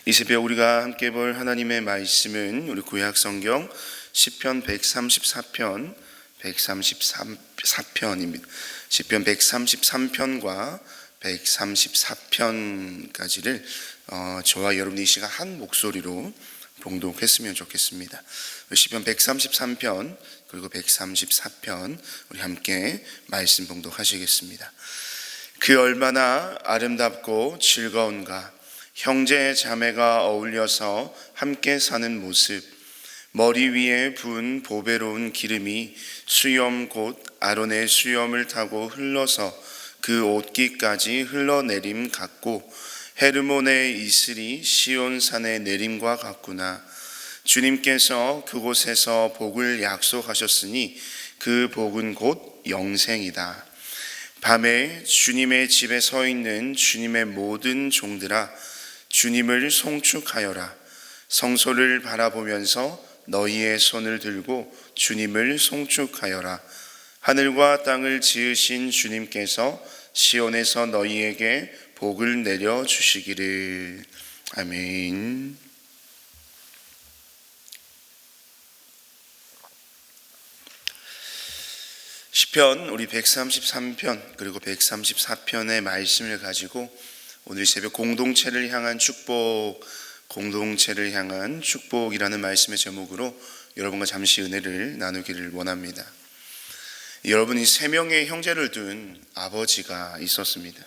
이 새벽 우리가 함께 볼 하나님의 말씀은 우리 구약 성경 시편 134편 134편입니다. 시편 133편과 134편까지를 저와 여러분이 이 시간 한 목소리로 봉독했으면 좋겠습니다. 시편 133편 그리고 134편 우리 함께 말씀 봉독하시겠습니다. 그 얼마나 아름답고 즐거운가, 형제 자매가 어울려서 함께 사는 모습, 머리 위에 부은 보배로운 기름이 수염 곧 아론의 수염을 타고 흘러서 그 옷깃까지 흘러내림 같고 헤르몬의 이슬이 시온산의 내림과 같구나. 주님께서 그곳에서 복을 약속하셨으니 그 복은 곧 영생이다. 밤에 주님의 집에 서 있는 주님의 모든 종들아, 주님을 송축하여라. 성소를 바라보면서 너희의 손을 들고 주님을 송축하여라. 하늘과 땅을 지으신 주님께서 시온에서 너희에게 복을 내려 주시기를. 아멘. 시편 우리 133편 그리고 134편의 말씀을 가지고 오늘 새벽 공동체를 향한 축복이라는 말씀의 제목으로 여러분과 잠시 은혜를 나누기를 원합니다. 여러분이 3명의 형제를 둔 아버지가 있었습니다.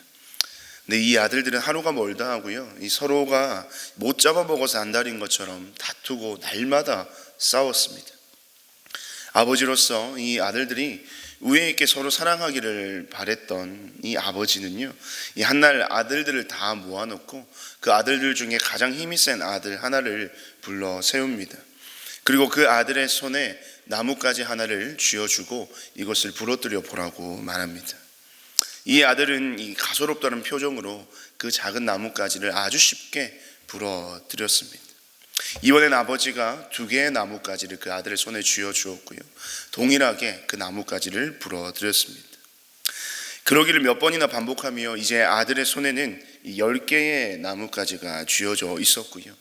근데 이 아들들은 하루가 멀다 하고요, 이 서로가 못 잡아먹어서 안달인 것처럼 다투고 날마다 싸웠습니다. 아버지로서 이 아들들이 우애 있게 서로 사랑하기를 바랬던 이 아버지는요, 이 한날 아들들을 다 모아놓고 그 아들들 중에 가장 힘이 센 아들 하나를 불러 세웁니다. 그리고 그 아들의 손에 나뭇가지 하나를 쥐어주고 이것을 부러뜨려 보라고 말합니다. 이 아들은 이 가소롭다는 표정으로 그 작은 나뭇가지를 아주 쉽게 부러뜨렸습니다. 이번엔 아버지가 2개의 나뭇가지를 그 아들의 손에 쥐어주었고요, 동일하게 그 나뭇가지를 부러뜨렸습니다. 그러기를 몇 번이나 반복하며 이제 아들의 손에는 10개의 나뭇가지가 쥐어져 있었고요,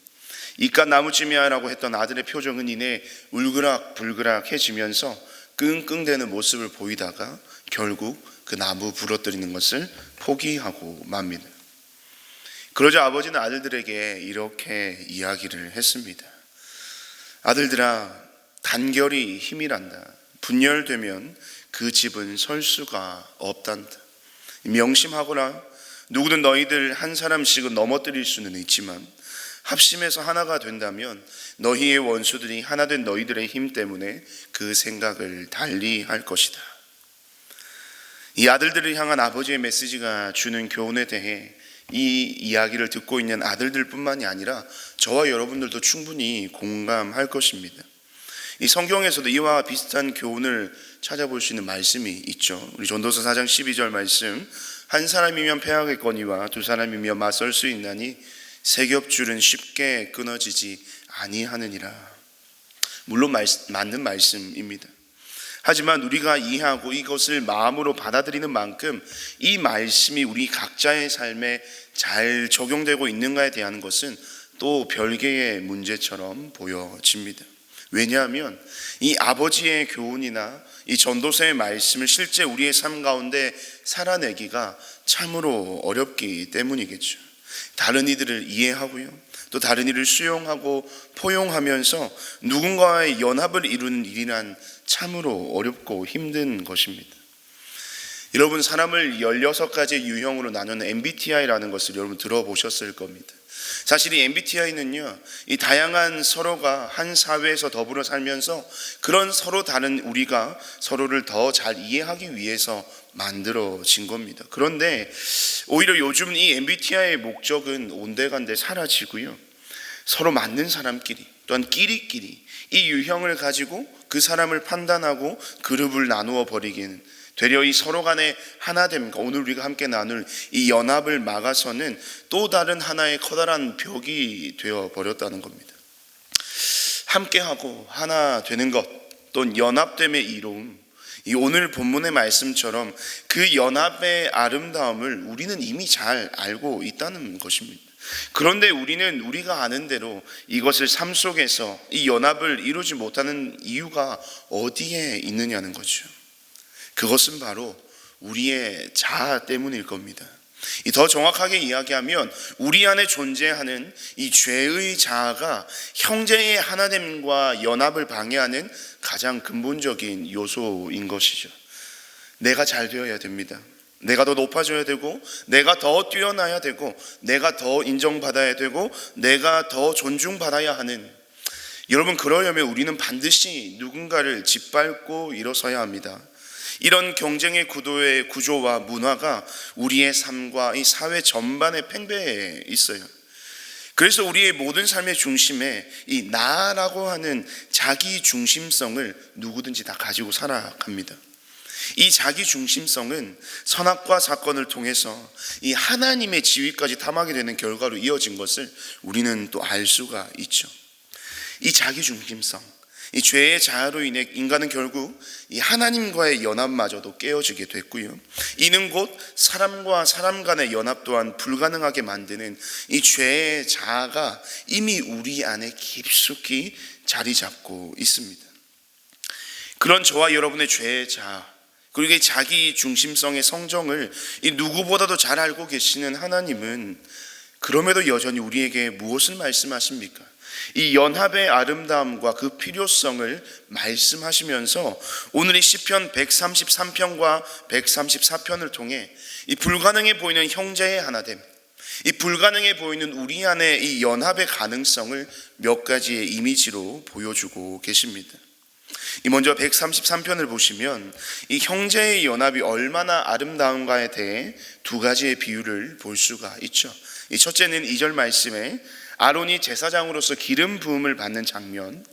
이깟 나무쯤이야라고 했던 아들의 표정은 이내 울그락불그락해지면서 끙끙대는 모습을 보이다가 결국 그 나무 부러뜨리는 것을 포기하고 맙니다. 그러자 아버지는 아들들에게 이렇게 이야기를 했습니다. 아들들아, 단결이 힘이란다. 분열되면 그 집은 설 수가 없단다. 명심하거라. 누구든 너희들 한 사람씩은 넘어뜨릴 수는 있지만 합심해서 하나가 된다면 너희의 원수들이 하나 된 너희들의 힘 때문에 그 생각을 달리 할 것이다. 이 아들들을 향한 아버지의 메시지가 주는 교훈에 대해 이 이야기를 듣고 있는 아들들뿐만이 아니라 저와 여러분들도 충분히 공감할 것입니다. 이 성경에서도 이와 비슷한 교훈을 찾아볼 수 있는 말씀이 있죠. 우리 전도서 4장 12절 말씀, 한 사람이면 패하겠거니와 2사람이면 맞설 수 있나니 세 겹줄은 쉽게 끊어지지 아니하느니라. 물론 맞는 말씀입니다. 하지만 우리가 이해하고 이것을 마음으로 받아들이는 만큼 이 말씀이 우리 각자의 삶에 잘 적용되고 있는가에 대한 것은 또 별개의 문제처럼 보여집니다. 왜냐하면 이 아버지의 교훈이나 이 전도서의 말씀을 실제 우리의 삶 가운데 살아내기가 참으로 어렵기 때문이겠죠. 다른 이들을 이해하고요, 또 다른 이를 수용하고 포용하면서 누군가와의 연합을 이루는 일이란 참으로 어렵고 힘든 것입니다. 여러분, 사람을 16가지 유형으로 나누는 MBTI라는 것을 여러분 들어보셨을 겁니다. 사실 이 MBTI는요, 이 다양한 서로가 한 사회에서 더불어 살면서 그런 서로 다른 우리가 서로를 더 잘 이해하기 위해서 만들어진 겁니다. 그런데 오히려 요즘 이 MBTI의 목적은 온데간데 사라지고요, 서로 맞는 사람끼리 또한 끼리끼리 이 유형을 가지고 그 사람을 판단하고 그룹을 나누어 버리기는 되려 이 서로 간의 하나됨, 오늘 우리가 함께 나눌 이 연합을 막아서는 또 다른 하나의 커다란 벽이 되어 버렸다는 겁니다. 함께하고 하나 되는 것, 또는 연합됨의 이로움, 이 오늘 본문의 말씀처럼 그 연합의 아름다움을 우리는 이미 잘 알고 있다는 것입니다. 그런데 우리는 우리가 아는 대로 이것을 삶 속에서 이 연합을 이루지 못하는 이유가 어디에 있느냐는 거죠. 그것은 바로 우리의 자아 때문일 겁니다. 더 정확하게 이야기하면 우리 안에 존재하는 이 죄의 자아가 형제의 하나됨과 연합을 방해하는 가장 근본적인 요소인 것이죠. 내가 잘 되어야 됩니다. 내가 더 높아져야 되고, 내가 더 뛰어나야 되고, 내가 더 인정받아야 되고, 내가 더 존중받아야 하는, 여러분, 그러려면 우리는 반드시 누군가를 짓밟고 일어서야 합니다. 이런 경쟁의 구조와 문화가 우리의 삶과 이 사회 전반에 팽배해 있어요. 그래서 우리의 모든 삶의 중심에 이 나라고 하는 자기 중심성을 누구든지 다 가지고 살아갑니다. 이 자기 중심성은 선악과 사건을 통해서 이 하나님의 지위까지 탐하게 되는 결과로 이어진 것을 우리는 또 알 수가 있죠. 이 자기 중심성, 이 죄의 자아로 인해 인간은 결국 이 하나님과의 연합마저도 깨어지게 됐고요. 이는 곧 사람과 사람 간의 연합 또한 불가능하게 만드는 이 죄의 자아가 이미 우리 안에 깊숙이 자리 잡고 있습니다. 그런 저와 여러분의 죄의 자아, 그리고 이 자기 중심성의 성정을 이 누구보다도 잘 알고 계시는 하나님은 그럼에도 여전히 우리에게 무엇을 말씀하십니까? 이 연합의 아름다움과 그 필요성을 말씀하시면서 오늘 이 시편 133편과 134편을 통해 이 불가능해 보이는 형제의 하나됨, 이 불가능해 보이는 우리 안의 이 연합의 가능성을 몇 가지의 이미지로 보여주고 계십니다. 먼저 133편을 보시면 이 형제의 연합이 얼마나 아름다운가에 대해 두 가지의 비유를 볼 수가 있죠. 이 첫째는 2절 말씀에 아론이 제사장으로서 기름 부음을 받는 장면,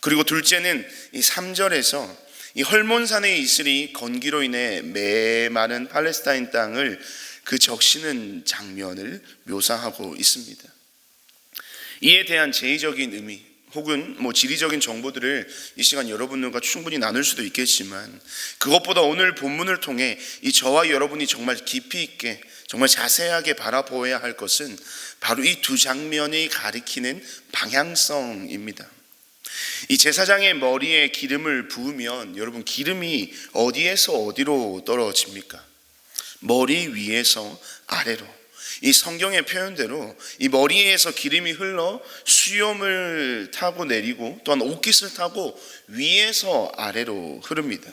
그리고 둘째는 이 3절에서 이 헐몬산의 이슬이 건기로 인해 메마른 팔레스타인 땅을 그 적시는 장면을 묘사하고 있습니다. 이에 대한 제의적인 의미 혹은 지리적인 정보들을 이 시간 여러분들과 충분히 나눌 수도 있겠지만, 그것보다 오늘 본문을 통해 이 저와 여러분이 정말 깊이 있게 정말 자세하게 바라보아야 할 것은 바로 이 두 장면이 가리키는 방향성입니다. 이 제사장의 머리에 기름을 부으면 여러분, 기름이 어디에서 어디로 떨어집니까? 머리 위에서 아래로. 이 성경의 표현대로 이 머리에서 기름이 흘러 수염을 타고 내리고 또한 옷깃을 타고 위에서 아래로 흐릅니다.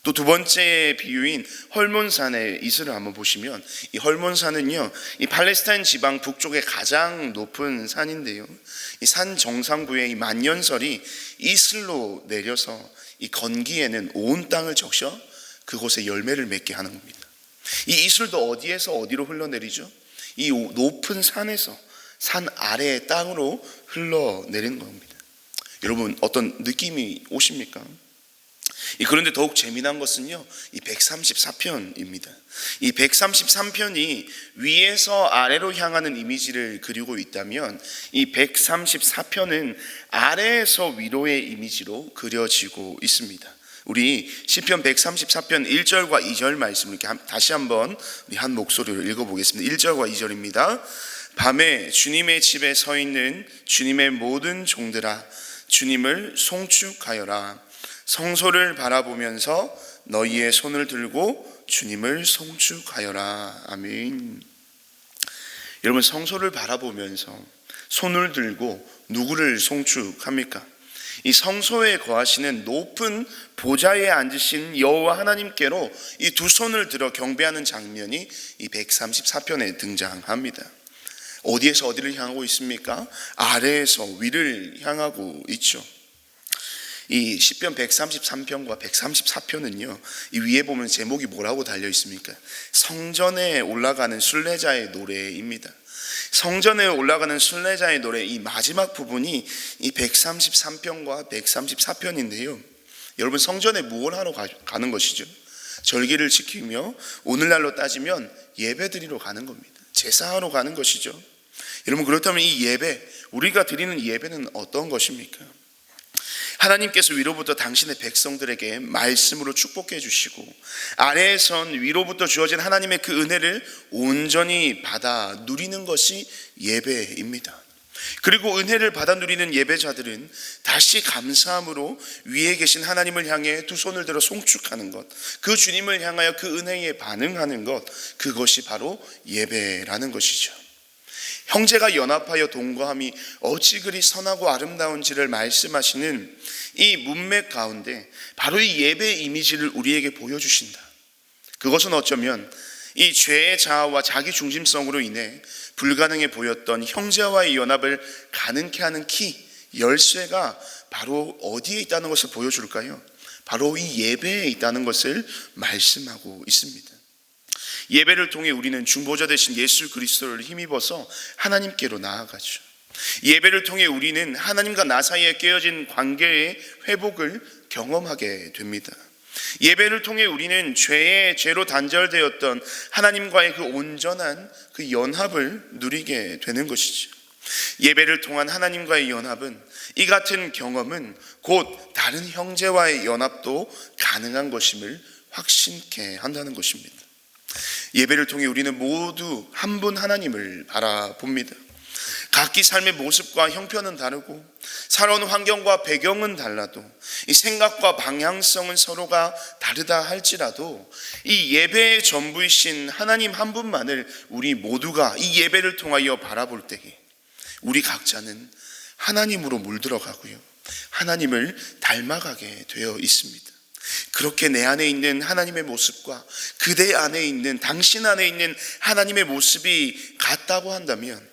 또 두 번째 비유인 헐몬산의 이슬을 한번 보시면, 이 헐몬산은요, 이 팔레스타인 지방 북쪽의 가장 높은 산인데요, 이 산 정상부의 이 만년설이 이슬로 내려서 이 건기에는 온 땅을 적셔 그곳에 열매를 맺게 하는 겁니다. 이 이슬도 어디에서 어디로 흘러내리죠? 이 높은 산에서 산 아래의 땅으로 흘러내리는 겁니다. 여러분, 어떤 느낌이 오십니까? 그런데 더욱 재미난 것은요, 이 134편입니다. 이 133편이 위에서 아래로 향하는 이미지를 그리고 있다면, 이 134편은 아래에서 위로의 이미지로 그려지고 있습니다. 우리 시편 134편 1절과 2절 말씀을 이렇게 다시 한번 우리 한 목소리로 읽어보겠습니다. 1절과 2절입니다. 밤에 주님의 집에 서 있는 주님의 모든 종들아, 주님을 송축하여라. 성소를 바라보면서 너희의 손을 들고 주님을 송축하여라. 아멘. 여러분, 성소를 바라보면서 손을 들고 누구를 송축합니까? 이 성소에 거하시는 높은 보좌에 앉으신 여호와 하나님께로 이 두 손을 들어 경배하는 장면이 이 134편에 등장합니다. 어디에서 어디를 향하고 있습니까? 아래에서 위를 향하고 있죠. 이 시편 133편과 134편은요, 이 위에 보면 제목이 뭐라고 달려 있습니까? 성전에 올라가는 순례자의 노래입니다. 성전에 올라가는 순례자의 노래, 이 마지막 부분이 이 133편과 134편인데요, 여러분, 성전에 무엇을 하러 가는 것이죠? 절기를 지키며 오늘날로 따지면 예배드리러 가는 겁니다. 제사하러 가는 것이죠. 여러분, 그렇다면 이 예배, 우리가 드리는 예배는 어떤 것입니까? 하나님께서 위로부터 당신의 백성들에게 말씀으로 축복해 주시고 아래에선 위로부터 주어진 하나님의 그 은혜를 온전히 받아 누리는 것이 예배입니다. 그리고 은혜를 받아 누리는 예배자들은 다시 감사함으로 위에 계신 하나님을 향해 두 손을 들어 송축하는 것, 그 주님을 향하여 그 은혜에 반응하는 것, 그것이 바로 예배라는 것이죠. 형제가 연합하여 동거함이 어찌 그리 선하고 아름다운지를 말씀하시는 이 문맥 가운데 바로 이 예배의 이미지를 우리에게 보여주신다. 그것은 어쩌면 이 죄의 자아와 자기 중심성으로 인해 불가능해 보였던 형제와의 연합을 가능케 하는 키, 열쇠가 바로 어디에 있다는 것을 보여줄까요? 바로 이 예배에 있다는 것을 말씀하고 있습니다. 예배를 통해 우리는 중보자 되신 예수 그리스도를 힘입어서 하나님께로 나아가죠. 예배를 통해 우리는 하나님과 나 사이에 깨어진 관계의 회복을 경험하게 됩니다. 예배를 통해 우리는 죄로 단절되었던 하나님과의 그 온전한 그 연합을 누리게 되는 것이죠. 예배를 통한 하나님과의 연합은, 이 같은 경험은 곧 다른 형제와의 연합도 가능한 것임을 확신케 한다는 것입니다. 예배를 통해 우리는 모두 한 분 하나님을 바라봅니다. 각기 삶의 모습과 형편은 다르고 살아온 환경과 배경은 달라도 이 생각과 방향성은 서로가 다르다 할지라도 이 예배의 전부이신 하나님 한 분만을 우리 모두가 이 예배를 통하여 바라볼 때에 우리 각자는 하나님으로 물들어가고요, 하나님을 닮아가게 되어 있습니다. 그렇게 내 안에 있는 하나님의 모습과 그대 안에 있는, 당신 안에 있는 하나님의 모습이 같다고 한다면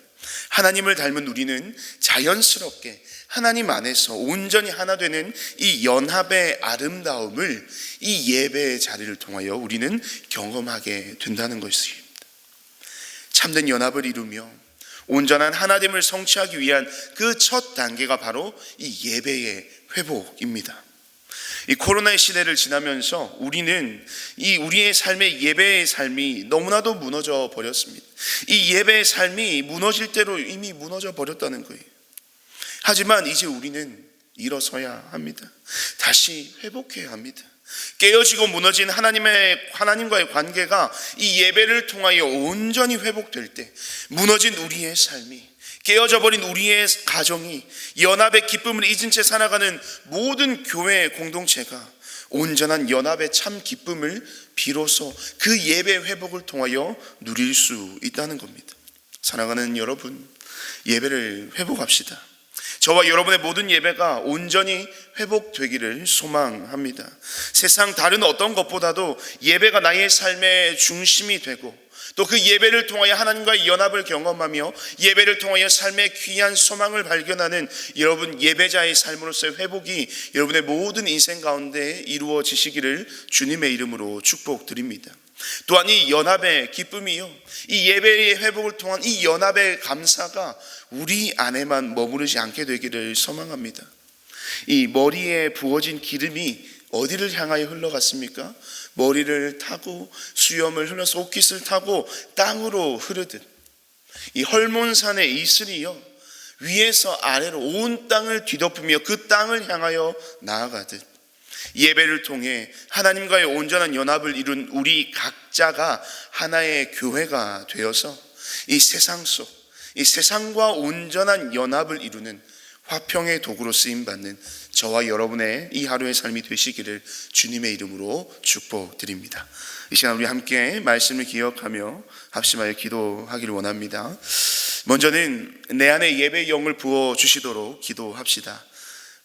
하나님을 닮은 우리는 자연스럽게 하나님 안에서 온전히 하나 되는 이 연합의 아름다움을 이 예배의 자리를 통하여 우리는 경험하게 된다는 것입니다. 참된 연합을 이루며 온전한 하나됨을 성취하기 위한 그 첫 단계가 바로 이 예배의 회복입니다. 이 코로나의 시대를 지나면서 우리는 이 우리의 삶의 예배의 삶이 너무나도 무너져 버렸습니다. 이 예배의 삶이 무너질 대로 이미 무너져 버렸다는 거예요. 하지만 이제 우리는 일어서야 합니다. 다시 회복해야 합니다. 깨어지고 무너진 하나님과의 관계가 이 예배를 통하여 온전히 회복될 때 무너진 우리의 삶이, 깨어져 버린 우리의 가정이, 연합의 기쁨을 잊은 채 살아가는 모든 교회의 공동체가 온전한 연합의 참 기쁨을 비로소 그 예배 회복을 통하여 누릴 수 있다는 겁니다. 사랑하는 여러분, 예배를 회복합시다. 저와 여러분의 모든 예배가 온전히 회복되기를 소망합니다. 세상 다른 어떤 것보다도 예배가 나의 삶의 중심이 되고 또 그 예배를 통하여 하나님과의 연합을 경험하며 예배를 통하여 삶의 귀한 소망을 발견하는 여러분 예배자의 삶으로서의 회복이 여러분의 모든 인생 가운데 이루어지시기를 주님의 이름으로 축복드립니다. 또한 이 연합의 기쁨이요, 이 예배의 회복을 통한 이 연합의 감사가 우리 안에만 머무르지 않게 되기를 소망합니다. 이 머리에 부어진 기름이 어디를 향하여 흘러갔습니까? 머리를 타고 수염을 흘러서 옷깃을 타고 땅으로 흐르듯 이 헐몬산의 이슬이요, 위에서 아래로 온 땅을 뒤덮으며 그 땅을 향하여 나아가듯 예배를 통해 하나님과의 온전한 연합을 이룬 우리 각자가 하나의 교회가 되어서 이 세상 속, 이 세상과 온전한 연합을 이루는 화평의 도구로 쓰임받는 저와 여러분의 이 하루의 삶이 되시기를 주님의 이름으로 축복드립니다. 이 시간 우리 함께 말씀을 기억하며 합심하여 기도하기를 원합니다. 먼저는 내 안에 예배의 영을 부어주시도록 기도합시다.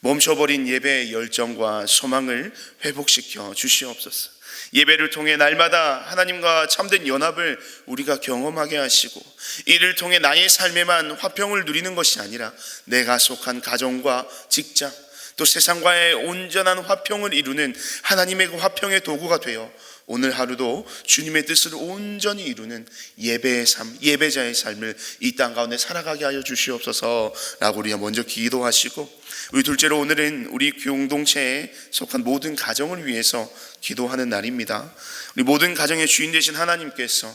멈춰버린 예배의 열정과 소망을 회복시켜 주시옵소서. 예배를 통해 날마다 하나님과 참된 연합을 우리가 경험하게 하시고 이를 통해 나의 삶에만 화평을 누리는 것이 아니라 내가 속한 가정과 직장 또 세상과의 온전한 화평을 이루는 하나님의 그 화평의 도구가 되어 오늘 하루도 주님의 뜻을 온전히 이루는 예배의 삶, 예배자의 삶을 이 땅 가운데 살아가게 하여 주시옵소서라고 우리가 먼저 기도하시고, 우리 둘째로 오늘은 우리 공동체에 속한 모든 가정을 위해서 기도하는 날입니다. 우리 모든 가정의 주인 되신 하나님께서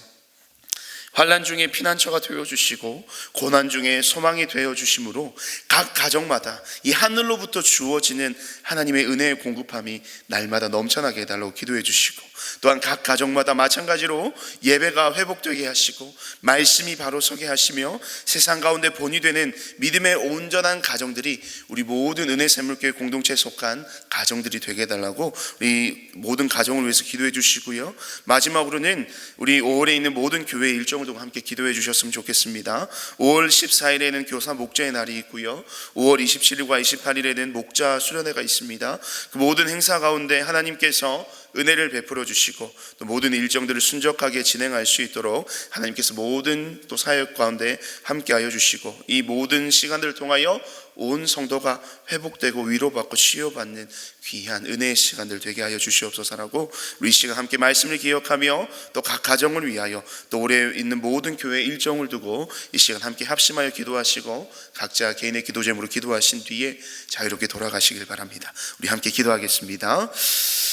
환난 중에 피난처가 되어주시고 고난 중에 소망이 되어주심으로 각 가정마다 이 하늘로부터 주어지는 하나님의 은혜의 공급함이 날마다 넘쳐나게 해달라고 기도해 주시고, 또한 각 가정마다 마찬가지로 예배가 회복되게 하시고 말씀이 바로 서게 하시며 세상 가운데 본이 되는 믿음의 온전한 가정들이 우리 모든 은혜 샘물교회 공동체에 속한 가정들이 되게 해달라고 우리 모든 가정을 위해서 기도해 주시고요. 마지막으로는 우리 5월에 있는 모든 교회 일정을 두고 함께 기도해 주셨으면 좋겠습니다. 5월 14일에는 교사 목자의 날이 있고요, 5월 27일과 28일에는 목자 수련회가 있습니다. 그 모든 행사 가운데 하나님께서 은혜를 베풀어 주시고 또 모든 일정들을 순적하게 진행할 수 있도록 하나님께서 모든 또 사역 가운데 함께하여 주시고, 이 모든 시간들을 통하여 온 성도가 회복되고 위로받고 치유받는 귀한 은혜의 시간들 되게 하여 주시옵소서라고 우리 이 시간 함께 말씀을 기억하며 또 각 가정을 위하여 또 올해 있는 모든 교회 일정을 두고 이 시간 함께 합심하여 기도하시고 각자 개인의 기도 제목으로 기도하신 뒤에 자유롭게 돌아가시길 바랍니다. 우리 함께 기도하겠습니다.